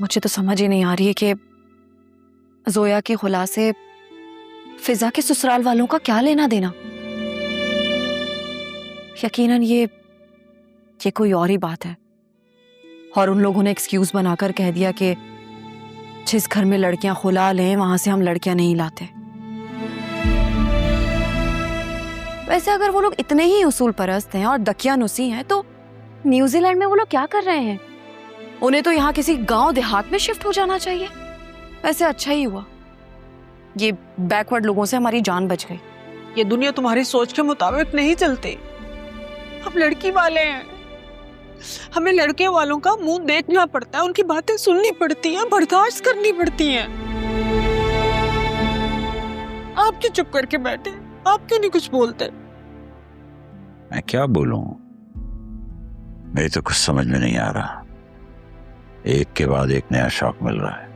मुझे तो समझ ही नहीं आ रही है कि जोया के खुला से फिजा के ससुराल वालों का क्या लेना देना। यकीनन ये कोई और ही बात है और उन लोगों ने एक्सक्यूज बनाकर कह दिया कि जिस घर में लड़कियां खुला लें वहां से हम लड़कियां नहीं लाते। वैसे अगर वो लोग इतने ही उसूल परस्त हैं और दकियानुसी हैं तो न्यूजीलैंड में वो लोग क्या कर रहे हैं? उन्हें तो यहाँ किसी गांव देहात में शिफ्ट हो जाना चाहिए। वैसे अच्छा ही हुआ, ये बैकवर्ड लोगों से हमारी जान बच गई। ये दुनिया तुम्हारी सोच के मुताबिक नहीं चलती। हम लड़की वाले हैं, हमें लड़के वालों का मुंह देखना पड़ता है, उनकी बातें सुननी पड़ती हैं, बर्दाश्त करनी पड़ती हैं। आप क्यों चुप करके बैठे? आप क्यों नहीं कुछ बोलते? मैं क्या बोलूं, मेरी तो कुछ समझ में नहीं आ रहा। एक के बाद एक नया शौक मिल रहा है।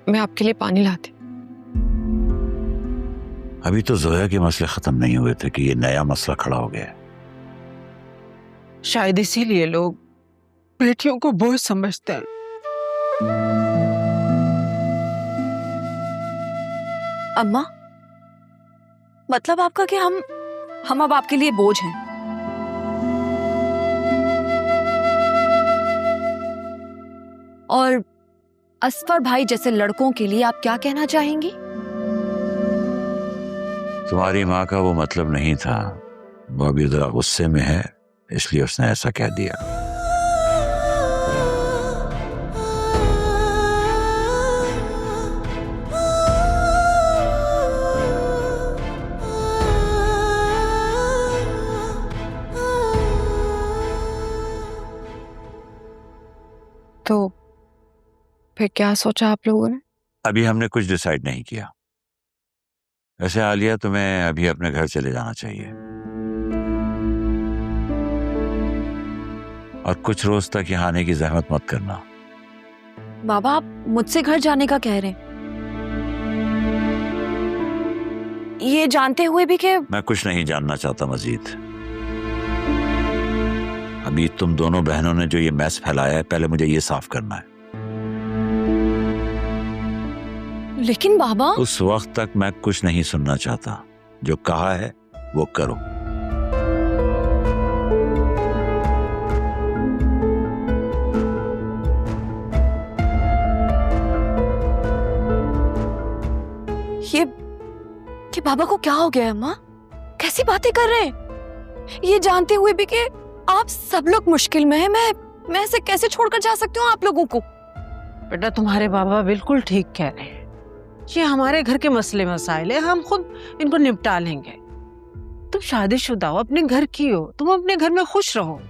मैं आपके लिए पानी लाती। अभी तो जोया के मसले खत्म नहीं हुए थे कि ये नया मसला खड़ा हो गया है। शायद इसीलिए लोग बेटियों को बोझ समझते हैं। अम्मा, मतलब आपका कि हम अब आपके लिए बोझ हैं? और असफर भाई जैसे लड़कों के लिए आप क्या कहना चाहेंगी? तुम्हारी माँ का वो मतलब नहीं था, वो अभी जरा गुस्से में है इसलिए उसने ऐसा कह दिया। तो फिर क्या सोचा आप लोगों ने? अभी हमने कुछ डिसाइड नहीं किया। वैसे आलिया, तुम्हें अभी अपने घर चले जाना चाहिए और कुछ रोज तक यहाँ आने की जहमत मत करना। बाबा, आप मुझसे घर जाने का कह रहे हैं, ये जानते हुए भी कि मैं कुछ नहीं जानना चाहता मजीद। अभी तुम दोनों बहनों ने जो ये मैस फैलाया है, पहले मुझे ये साफ करना है। लेकिन बाबा, उस वक्त तक मैं कुछ नहीं सुनना चाहता। जो कहा है वो करो। ये बाबा को क्या हो गया है? अम्मा कैसी बातें कर रहे हैं? ये जानते हुए भी कि आप सब लोग मुश्किल में हैं, मैं ऐसे कैसे छोड़कर जा सकती हूँ आप लोगों को? बेटा, तुम्हारे बाबा बिल्कुल ठीक कह रहे हैं। ये हमारे घर के मसले मसाइल है, हम खुद इनको निपटा लेंगे। तुम शादीशुदा हो, अपने घर की हो, तुम अपने घर में खुश रहो।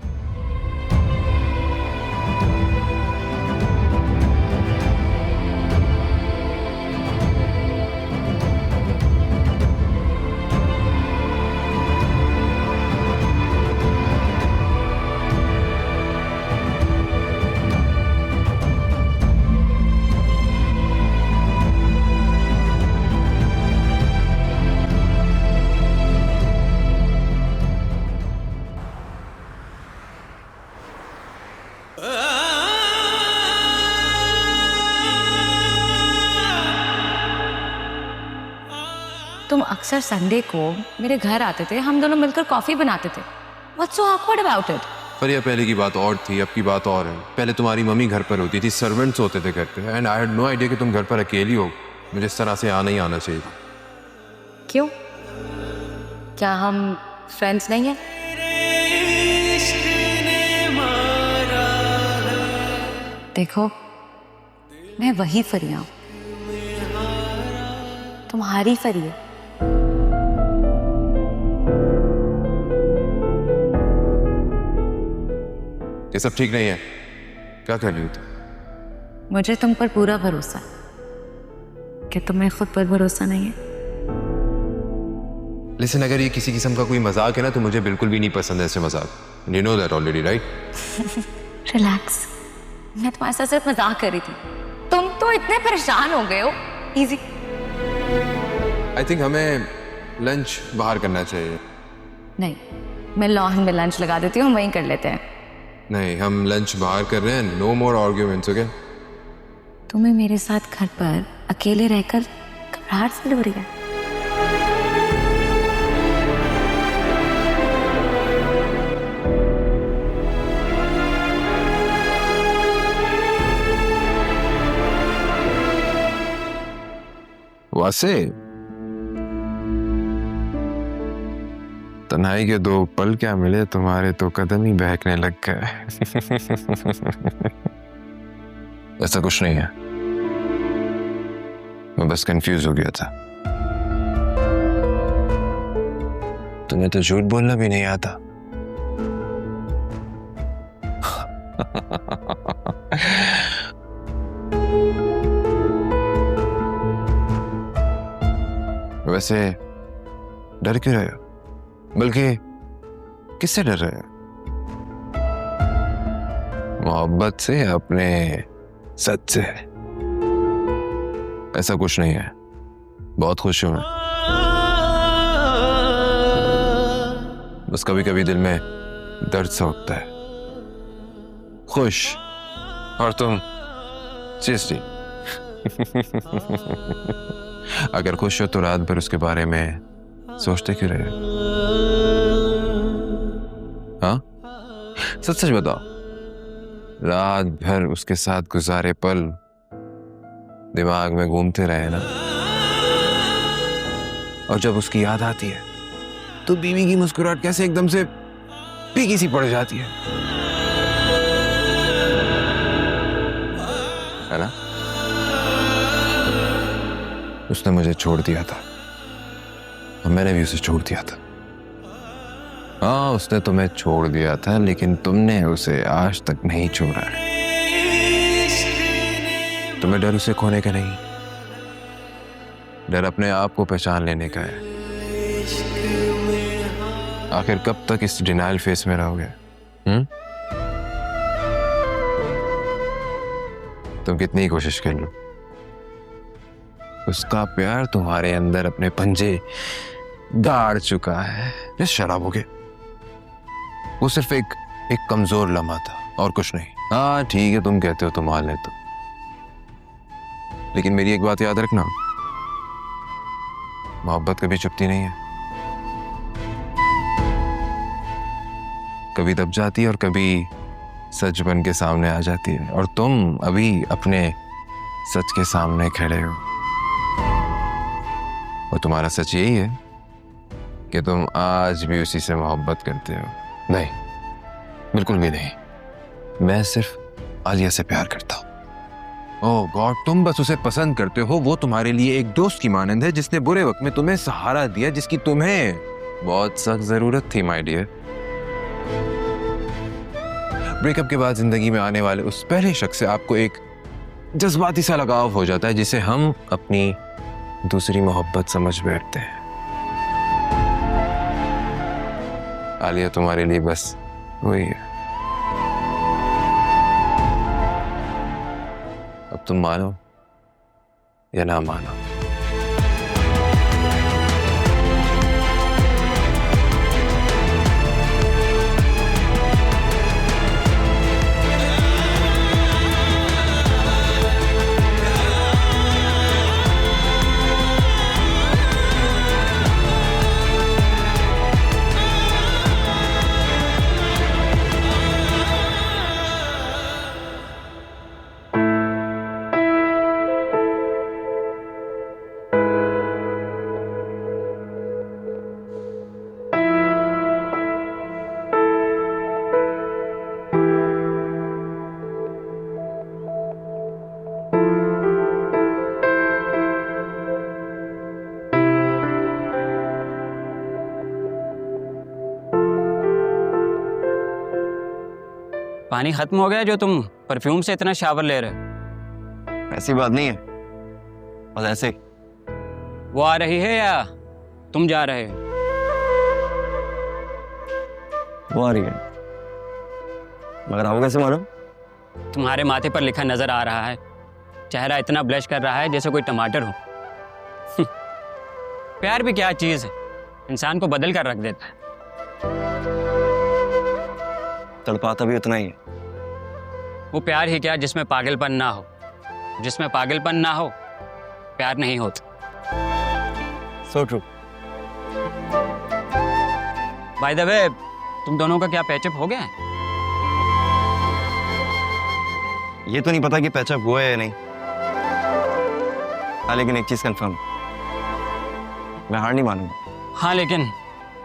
तुम अक्सर संडे को मेरे घर आते थे, हम दोनों मिलकर कॉफी बनाते थे। What's so awkward about it? पर यह पहले की बात और थी, अब की बात और है। पहले तुम्हारी मम्मी घर पर होती थी, सर्वेंट्स होते थे घर पे, and I had no idea कि तुम घर पर अकेली हो। मुझे इस तरह से आना ही आना चाहिए। क्यों? क्या हम फ्रेंड्स नहीं हैं? देखो, मैं वही फरिया हूं, तुम्हारी फरिया। ये सब ठीक नहीं है। क्या कर रही हो तुम? मुझे तुम पर पूरा भरोसा है। क्या तुम्हें खुद पर भरोसा नहीं है? लिसन, अगर ये किसी किस्म का कोई मजाक है ना, तो मुझे बिल्कुल भी नहीं पसंद है ऐसे मजाक। You know that already, right? Relax, मैं तुम्हारे साथ सिर्फ मजाक कर रही थी। तुम तो इतने परेशान हो गए हो। इजी। आई थिंक हमें लंच बाहर करना चाहिए। नहीं, मैं लॉन में लंच लगा देती हूँ, हम वहीं कर लेते हैं। नहीं, हम लंच बाहर कर रहे हैं। नो मोर आर्ग्यूमेंट्स, ओके? तुम्हें मेरे साथ घर पर अकेले रहकर घबराहट सी हो रही है। वैसे तन्हाई के 2 पल क्या मिले तुम्हारे, तो कदम ही बहकने लग गए। ऐसा कुछ नहीं है, मैं बस कंफ्यूज हो गया था। तुम्हें तो झूठ बोलना भी नहीं आता। वैसे डर क्यों रहे हो? बल्कि किससे डर रहे हो? मोहब्बत से या अपने सच से? ऐसा कुछ नहीं है, बहुत खुश हूं मैं। बस कभी कभी दिल में दर्द सा उठता है। खुश, और तुम चीस्टी। अगर खुश हो तो रात भर उसके बारे में सोचते क्यों रहे? हाँ, सच सच बताओ, रात भर उसके साथ गुजारे पल दिमाग में घूमते रहे ना? और जब उसकी याद आती है तो बीवी की मुस्कुराहट कैसे एकदम से फीकी सी पड़ जाती है ना? उसने मुझे छोड़ दिया था और मैंने भी उसे छोड़ दिया था। हाँ, उसने तुम्हें छोड़ दिया था, लेकिन तुमने उसे आज तक नहीं छोड़ा है। तुम्हें डर उसे खोने का नहीं, डर अपने आप को पहचान लेने का है। आखिर कब तक इस डिनाइल फेस में रहोगे? तुम कितनी कोशिश कर लो, उसका प्यार तुम्हारे अंदर अपने पंजे गाड़ चुका है। ये शराब हो गए, वो सिर्फ एक कमजोर लम्हा था और कुछ नहीं। हाँ ठीक है, तुम कहते हो तो मान लेता हूं, लेकिन मेरी एक बात याद रखना, मोहब्बत कभी चुपती नहीं है। कभी दब जाती है और कभी सच बन के सामने आ जाती है, और तुम अभी अपने सच के सामने खड़े हो। और तुम्हारा सच यही है कि तुम आज भी उसी से मोहब्बत करते हो। नहीं, बिल्कुल भी नहीं, मैं सिर्फ आलिया से प्यार करता हूं। ओह गॉड, तुम बस उसे पसंद करते हो। वो तुम्हारे लिए एक दोस्त की मानंद है जिसने बुरे वक्त में तुम्हें सहारा दिया, जिसकी तुम्हें बहुत सख्त जरूरत थी माय डियर। ब्रेकअप के बाद जिंदगी में आने वाले उस पहले शख्स से आपको एक जज्बाती सा लगाव हो जाता है, जिसे हम अपनी दूसरी मोहब्बत समझ बैठते हैं। आलिया तुम्हारे लिए बस वही है। अब तुम मानो या ना मानो, पानी खत्म हो गया जो तुम परफ्यूम से इतना शावर ले रहे हो? ऐसी बात नहीं है, बस ऐसे। वो आ रही है या तुम जा रहे हो? वो आ रही है, मगर आपको कैसे मालूम? तुम्हारे माथे पर लिखा नजर आ रहा है। चेहरा इतना ब्लश कर रहा है जैसे कोई टमाटर हो। प्यार भी क्या चीज है, इंसान को बदल कर रख देता है। तड़पाता भी उतना ही है। वो प्यार ही क्या जिसमें पागलपन ना हो। जिसमें पागलपन ना हो प्यार नहीं होता। So true. By the way, तुम दोनों का क्या पैचअप हो गया है? ये तो नहीं पता कि पैचअप हुआ है या नहीं। हाँ, लेकिन एक चीज कंफर्म, मैं हार नहीं मानूंगा। हाँ, लेकिन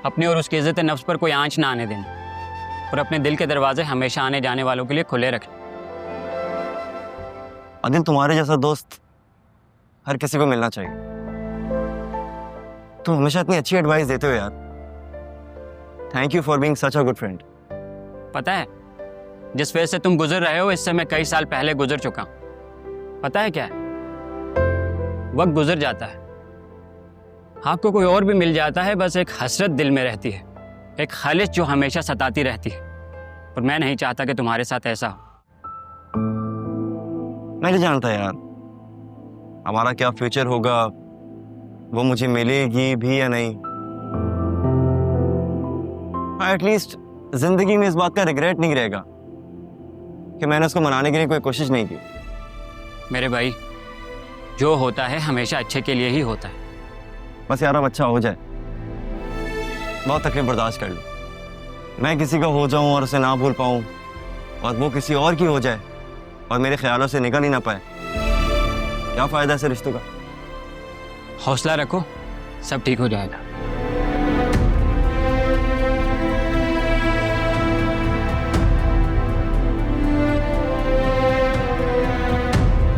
अपनी और उसकी इज्जत नफ्स पर कोई आंच ना आने देना और अपने दिल के दरवाजे हमेशा आने जाने वालों के लिए खुले रखना। आदिल, तुम्हारे जैसा दोस्त हर किसी को मिलना चाहिए। तुम हमेशा इतनी अच्छी एडवाइस देते हो यार। Thank you for being such a good friend. पता है, जिस फेज से तुम गुजर रहे हो इससे मैं कई साल पहले गुजर चुका हूं। पता है क्या है, वक्त गुजर जाता है, आपको कोई और भी मिल जाता है, बस एक हसरत दिल में रहती है, एक खालिश जो हमेशा सताती रहती है। और मैं नहीं चाहता कि तुम्हारे साथ ऐसा हो। मैं नहीं जानता यार हमारा क्या फ्यूचर होगा, वो मुझे मिलेगी भी या नहीं। एटलीस्ट जिंदगी में इस बात का रिग्रेट नहीं रहेगा कि मैंने उसको मनाने के लिए कोई कोशिश नहीं की। मेरे भाई, जो होता है हमेशा अच्छे के लिए ही होता है। बस यार अब अच्छा हो जाए, बहुत तकलीफ बर्दाश्त कर लो। मैं किसी का हो जाऊं और उसे ना भूल पाऊं और वो किसी और की हो जाए और मेरे ख्यालों से निकल ही ना पाए, क्या फायदा ऐसे रिश्तों का। हौसला रखो, सब ठीक हो जाएगा।